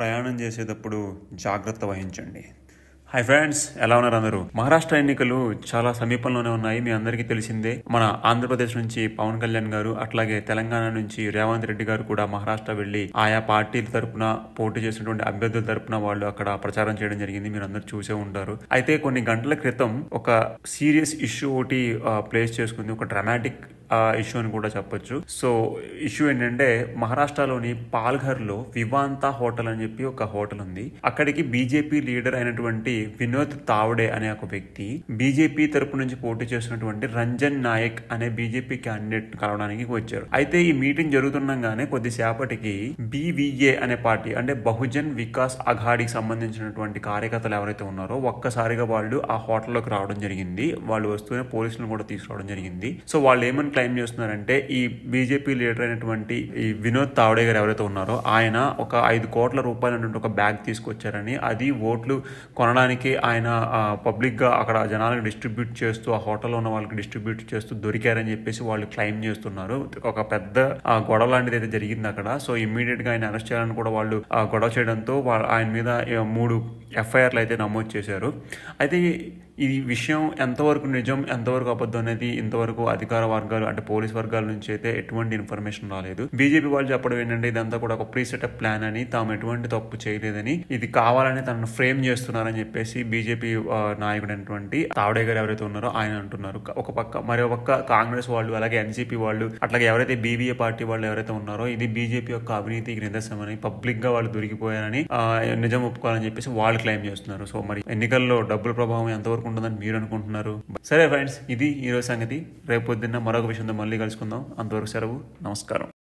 ప్రయాణం చేసేటప్పుడు జాగ్రత్త వహించండి. హాయ్ ఫ్రెండ్స్, ఎలా ఉన్నారు అందరూ? మహారాష్ట్ర ఎన్నికలు చాలా సమీపంలోనే ఉన్నాయి. మీ అందరికీ తెలిసిందే. మన ఆంధ్రప్రదేశ్ నుంచి పవన్ కళ్యాణ్ గారు, అట్లాగే తెలంగాణ నుంచి రేవంత్ రెడ్డి గారు కూడా మహారాష్ట్ర వెళ్లి ఆయా పార్టీల తరపున పోటీ చేసినటువంటి అభ్యర్థుల తరపున వాళ్ళు అక్కడ ప్రచారం చేయడం జరిగింది. మీరు అందరూ చూసే ఉంటారు. అయితే కొన్ని గంటల క్రితం ఒక సీరియస్ ఇష్యూ ఒకటి ప్లేస్ చేసుకుంది. ఒక డ్రామాటిక్ ఇష్యూ అని కూడా చెప్పొచ్చు. సో ఇష్యూ ఏంటంటే, మహారాష్ట్రలోని పాల్ఘర్లో వివాంతా హోటల్ అని చెప్పి ఒక హోటల్ ఉంది. అక్కడికి బీజేపీ లీడర్ అయినటువంటి వినోద్ తావడే అనే ఒక వ్యక్తి బీజేపీ తరపు నుంచి పోటీ చేస్తున్నటువంటి రంజన్ నాయక్ అనే బీజేపీ క్యాండిడేట్ కలవడానికి వచ్చారు. అయితే ఈ మీటింగ్ జరుగుతుండగానే కొద్దిసేపటికి బీవీఏ అనే పార్టీ, అంటే బహుజన్ వికాస్ అఘాడీకి సంబంధించినటువంటి కార్యకర్తలు ఎవరైతే ఉన్నారో ఒక్కసారిగా వాళ్ళు ఆ హోటల్లోకి రావడం జరిగింది. వాళ్ళు వస్తూనే పోలీసులను కూడా తీసుకురావడం జరిగింది. సో వాళ్ళు ఏమని క్లెయిమ్ చేస్తున్నారంటే, ఈ బీజేపీ లీడర్ అయినటువంటి ఈ వినోద్ తావడే గారు ఎవరైతే ఉన్నారో ఆయన ఒక 5 కోట్ల రూపాయలు ఒక బ్యాగ్ తీసుకొచ్చారని, అది ఓట్లు కొనడానికి ఆయన పబ్లిక్ గా అక్కడ జనాలకు డిస్ట్రిబ్యూట్ చేస్తూ, ఆ హోటల్లో ఉన్న వాళ్ళకి డిస్ట్రిబ్యూట్ చేస్తూ దొరికారని చెప్పేసి వాళ్ళు క్లెయిమ్ చేస్తున్నారు. ఒక పెద్ద గొడవ లాంటిది అయితే జరిగింది అక్కడ. సో ఇమ్మీడియట్ గా ఆయన అరెస్ట్ చేయాలని కూడా వాళ్ళు గొడవ చేయడంతో ఆయన మీద 3 ఎఫ్ఐఆర్లు అయితే నమోదు చేశారు. అయితే ఈ విషయం ఎంతవరకు నిజం, ఎంతవరకు అబద్ధం అనేది ఇంతవరకు అధికార వర్గాలు అంటే పోలీస్ వర్గాల నుంచి అయితే ఎటువంటి ఇన్ఫర్మేషన్ రాలేదు. బీజేపీ వాళ్ళు చెప్పడం ఏంటంటే, ఇదంతా కూడా ఒక ప్రీ సెటప్ ప్లాన్ అని, తాము ఎటువంటి తప్పు చేయలేదని, ఇది కావాలని తనను ఫ్రేమ్ చేస్తున్నారని చెప్పేసి బీజేపీ నాయకుడు అయినటువంటి తావడే గారు ఎవరైతే ఉన్నారో ఆయన అంటున్నారు. ఒక పక్క మరో పక్క కాంగ్రెస్ వాళ్ళు, అలాగే ఎన్సీపీ వాళ్ళు, అట్లాగే ఎవరైతే బీవీఏ పార్టీ వాళ్ళు ఎవరైతే ఉన్నారో ఇది బీజేపీ యొక్క అవినీతికి నిదర్శనమని, పబ్లిక్ గా వాళ్ళు దొరికిపోయారని నిజం ఒప్పుకోవాలని చెప్పేసి వాళ్ళు క్లెయిమ్ చేస్తున్నారు. సో మరి ఎన్నికల్లో డబ్బుల ప్రభావం ఎంతవరకు ఉంటుందని మీరు అనుకుంటున్నారు? సరే ఫ్రెండ్స్, ఇది ఈరోజు సంగతి. రేపు పొద్దున్న మరొక విషయంతో మళ్ళీ కలుసుకుందాం. అంతవరకు సెలవు. నమస్కారం.